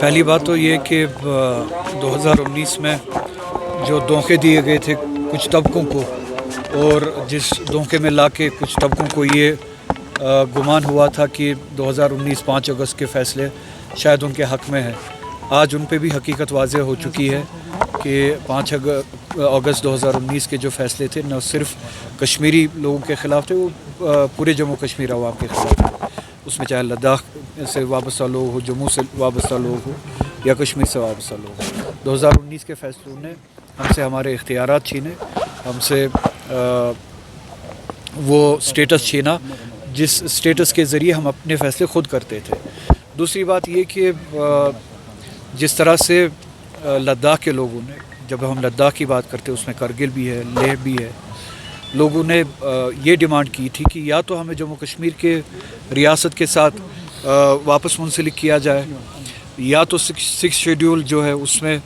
پہلی بات تو یہ کہ 2019 میں جو دھوکے دیے گئے تھے کچھ طبقوں کو، اور جس دھوکے میں لا کے کچھ طبقوں کو یہ گمان ہوا تھا کہ 2019 5 اگست کے فیصلے شاید ان کے حق میں ہیں، آج ان پہ بھی حقیقت واضح ہو چکی ہے کہ 5 اگست 2019 کے جو فیصلے تھے نہ صرف کشمیری لوگوں کے خلاف تھے، وہ پورے جموں کشمیر عوام کے خلاف تھے۔ اس میں چاہے لداخ سے وابستہ لوگ ہو، جموں سے وابستہ لوگ ہو یا کشمیر سے وابستہ لوگ ہو۔ 2019 کے فیصلوں نے ہم سے ہمارے اختیارات چھینے، ہم سے وہ سٹیٹس چھینا جس سٹیٹس کے ذریعے ہم اپنے فیصلے خود کرتے تھے۔ دوسری بات یہ کہ جس طرح سے لداخ کے لوگوں نے، جب ہم لداخ کی بات کرتے اس میں کرگل بھی ہے، لیہ بھی ہے، لوگوں نے یہ ڈیمانڈ کی تھی کہ یا تو ہمیں جموں کشمیر کے ریاست کے ساتھ واپس منسلک کیا جائے، یا تو سکس شیڈول جو ہے اس میں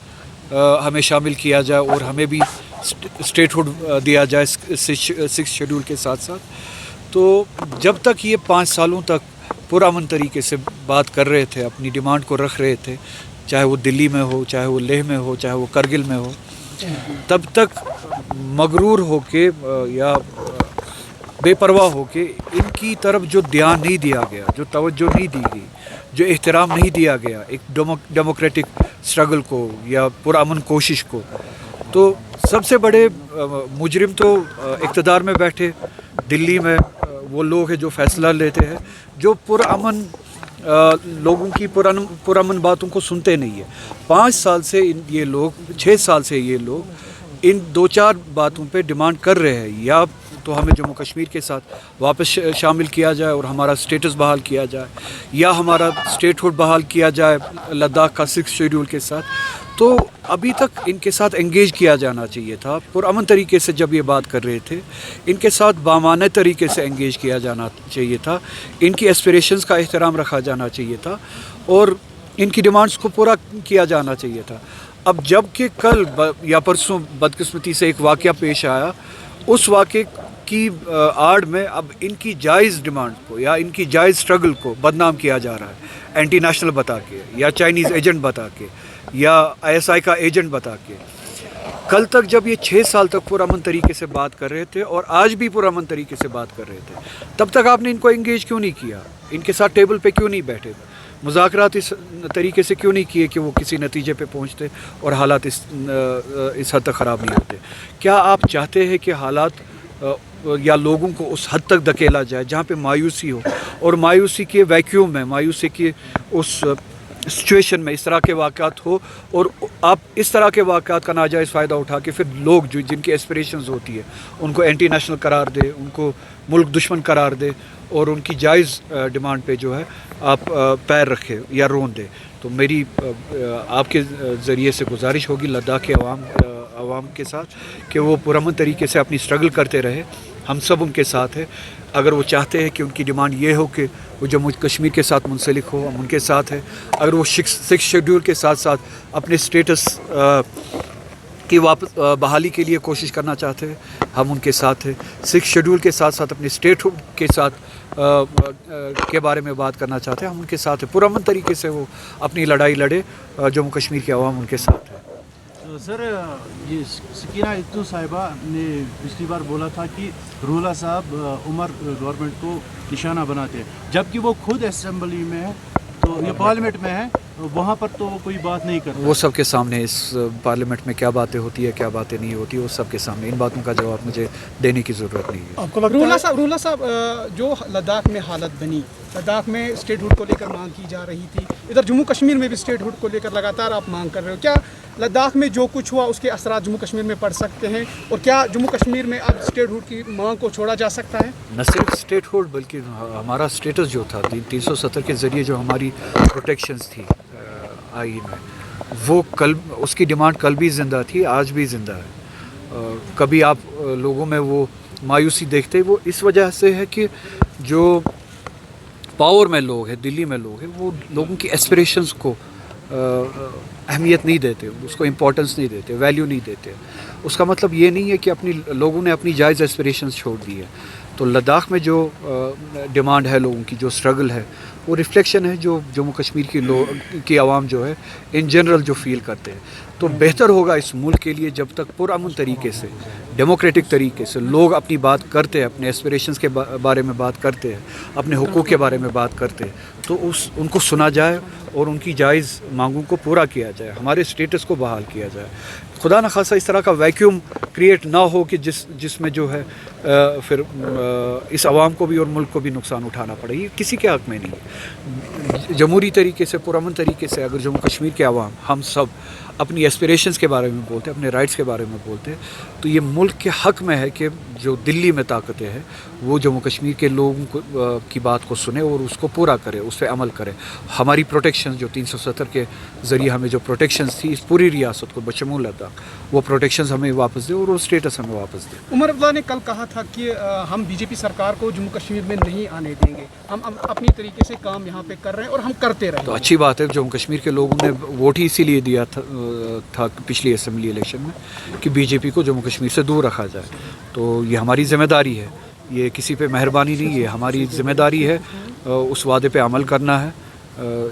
ہمیں شامل کیا جائے اور ہمیں بھی اسٹیٹ ہوڈ دیا جائے سکس شیڈول کے ساتھ ساتھ۔ تو جب تک یہ 5 سالوں تک پرامن طریقے سے بات کر رہے تھے، اپنی ڈیمانڈ کو رکھ رہے تھے، چاہے وہ دلی میں ہو، چاہے وہ لیہ میں ہو، چاہے وہ کرگل میں ہو، تب تک مغرور ہو کے یا بے پرواہ ہو کے ان کی طرف جو دھیان نہیں دیا گیا، جو توجہ نہیں دی گئی، جو احترام نہیں دیا گیا ایک ڈیموکریٹک اسٹرگل کو یا پرامن کوشش کو، تو سب سے بڑے مجرم تو اقتدار میں بیٹھے دلی میں وہ لوگ ہیں جو فیصلہ لیتے ہیں، جو پرامن لوگوں کی پرامن باتوں کو سنتے نہیں ہیں۔ 5 سال سے یہ لوگ، 6 سال سے یہ لوگ ان 2-4 باتوں پہ ڈیمانڈ کر رہے ہیں، یا تو ہمیں جموں کشمیر کے ساتھ واپس شامل کیا جائے اور ہمارا سٹیٹس بحال کیا جائے، یا ہمارا سٹیٹ ہوڈ بحال کیا جائے لداخ کا 6 شیڈول کے ساتھ۔ تو ابھی تک ان کے ساتھ انگیج کیا جانا چاہیے تھا، پرامن طریقے سے جب یہ بات کر رہے تھے ان کے ساتھ بامانہ طریقے سے انگیج کیا جانا چاہیے تھا، ان کی ایسپریشنز کا احترام رکھا جانا چاہیے تھا اور ان کی ڈیمانڈز کو پورا کیا جانا چاہیے تھا۔ اب جب کہ کل یا پرسوں بدقسمتی سے ایک واقعہ پیش آیا، اس واقعے کی آڑ میں اب ان کی جائز ڈیمانڈ کو یا ان کی جائز اسٹرگل کو بدنام کیا جا رہا ہے، اینٹی نیشنل بتا کے یا چائنیز ایجنٹ بتا کے یا ISI کا ایجنٹ بتا کے۔ کل تک جب یہ 6 سال تک پرامن طریقے سے بات کر رہے تھے اور آج بھی پرامن طریقے سے بات کر رہے تھے، تب تک آپ نے ان کو انگیج کیوں نہیں کیا؟ ان کے ساتھ ٹیبل پہ کیوں نہیں بیٹھے؟ مذاکرات اس طریقے سے کیوں نہیں کیے کہ وہ کسی نتیجے پہ پہنچتے اور حالات اس حد تک خراب نہیں ہوتے؟ کیا آپ چاہتے ہیں کہ حالات یا لوگوں کو اس حد تک دھکیلا جائے جہاں پہ مایوسی ہو، اور مایوسی کے ویکیوم میں، مایوسی کے اس سچویشن میں اس طرح کے واقعات ہو، اور آپ اس طرح کے واقعات کا ناجائز فائدہ اٹھا کے پھر لوگ جن کی ایسپریشنز ہوتی ہے ان کو اینٹی نیشنل قرار دے، ان کو ملک دشمن قرار دے اور ان کی جائز ڈیمانڈ پہ جو ہے آپ پیر رکھے یا رون دے؟ تو میری آپ کے ذریعے سے گزارش ہوگی لداخ کے عوام کے ساتھ کہ وہ پرامن طریقے سے اپنی اسٹرگل کرتے رہے، ہم سب ان کے ساتھ ہیں۔ اگر وہ چاہتے ہیں کہ ان کی ڈیمانڈ یہ ہو کہ وہ جموں کشمیر کے ساتھ منسلک ہو، ہم ان کے ساتھ ہیں۔ اگر وہ 6 شیڈول کے ساتھ ساتھ اپنے سٹیٹس کی واپس بحالی کے لیے کوشش کرنا چاہتے ہیں، ہم ان کے ساتھ ہیں۔ 6 شیڈول کے ساتھ ساتھ اپنے سٹیٹ ہوڈ کے ساتھ کے بارے میں بات کرنا چاہتے ہیں، ہم ان کے ساتھ ہیں۔ پرامن طریقے سے وہ اپنی لڑائی لڑے، جموں کشمیر کے عوام ان کے ساتھ ہے۔ سر، یہ سکینہ اتو صاحبہ نے پچھلی بار بولا تھا کہ رولا صاحب عمر گورنمنٹ کو نشانہ بناتے ہیں، جبکہ وہ خود اسمبلی میں ہے، تو یہ پارلیمنٹ میں ہے، وہاں پر تو کوئی بات نہیں کرتا۔ وہ سب کے سامنے اس پارلیمنٹ میں کیا باتیں ہوتی ہے، کیا باتیں نہیں ہوتی، وہ سب کے سامنے، ان باتوں کا جواب مجھے دینے کی ضرورت نہیں ہے۔ رولا صاحب، جو لداخ میں حالت بنی، لداخ میں اسٹیٹ ہوڈ کو لے کر مانگ کی جا رہی تھی، ادھر جموں کشمیر میں بھی اسٹیٹ ہوڈ کو لے کر لگاتار آپ مانگ کر رہے ہو، کیا لداخ میں جو کچھ ہوا اس کے اثرات جموں کشمیر میں پڑ سکتے ہیں، اور کیا جموں کشمیر میں اب اسٹیٹ ہوڈ کی مانگ کو چھوڑا جا سکتا ہے؟ نہ صرف اسٹیٹ ہوڈ بلکہ ہمارا اسٹیٹس جو تھا 370 کے ذریعے جو ہماری پروٹیکشنز تھی آئین میں، وہ کل اس کی ڈیمانڈ کل بھی زندہ تھی، آج بھی زندہ ہے۔ کبھی آپ لوگوں میں وہ مایوسی دیکھتے، وہ اس وجہ سے ہے کہ جو پاور میں لوگ ہیں، دلی میں لوگ ہیں، وہ لوگوں کی ایسپریشنز کو اہمیت نہیں دیتے، اس کو امپورٹنس نہیں دیتے، ویلیو نہیں دیتے۔ اس کا مطلب یہ نہیں ہے کہ لوگوں نے اپنی جائز ایسپریشنز چھوڑ دی ہے۔ تو لداخ میں جو ڈیمانڈ ہے لوگوں کی، جو اسٹرگل ہے، وہ ریفلیکشن ہے جو جموں کشمیر کی عوام جو ہے ان جنرل جو فیل کرتے ہیں. تو بہتر ہوگا اس ملک کے لیے جب تک پرامن طریقے سے ڈیموکریٹک طریقے سے لوگ اپنی بات کرتے ہیں, اپنے ایسپریشنز کے بارے میں بات کرتے ہیں, اپنے حقوق کے بارے میں بات کرتے ہیں, تو ان کو سنا جائے اور ان کی جائز مانگوں کو پورا کیا جائے, ہمارے اسٹیٹس کو بحال کیا جائے. خدا نخواستہ اس طرح کا ویکیوم کریٹ نہ ہو کہ جس میں جو ہے پھر اس عوام کو بھی اور ملک کو بھی نقصان اٹھانا پڑے. یہ کسی کے حق میں نہیں ہے. جمہوری طریقے سے پرامن طریقے سے اگر جموں کشمیر کے عوام ہم سب اپنی ایسپریشنز کے بارے میں بولتے ہیں, اپنے رائٹس کے بارے میں بولتے ہیں, تو یہ ملک کے حق میں ہے کہ جو دلی میں طاقتیں ہیں وہ جموں کشمیر کے لوگوں کی بات کو سنے اور اس کو پورا کرے, اس پہ عمل کرے. ہماری پروٹیکشنز جو 370 کے ذریعے ہمیں جو پروٹیکشنز تھی اس پوری ریاست کو بشمول لداخ, وہ پروٹیکشنز ہمیں واپس دے اور وہ اسٹیٹس ہمیں واپس دے. عمر عبداللہ نے کل کہا تھا کہ ہم بی جے پی سرکار کو جموں کشمیر میں نہیں آنے دیں گے, ہم اپنی طریقے سے کام یہاں پہ کر رہے ہیں اور ہم کرتے رہیں. تو اچھی بات ہے, جموں کشمیر کے لوگوں نے ووٹ ہی اسی لیے دیا تھا پچھلی اسمبلی الیکشن میں کہ بی جے پی کو جموں کشمیر سے دور رکھا جائے. تو یہ ہماری ذمہ داری ہے, یہ کسی پہ مہربانی نہیں, یہ ہماری ذمہ داری ہے. اس وعدے پہ عمل کرنا ہے.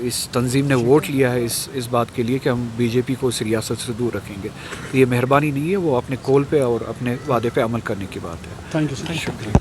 اس تنظیم نے ووٹ لیا ہے اس بات کے لیے کہ ہم بی جے پی کو اس ریاست سے دور رکھیں گے. یہ مہربانی نہیں ہے, وہ اپنے کول پہ اور اپنے وعدے پہ عمل کرنے کی بات ہے. Thank you sir. شکریہ.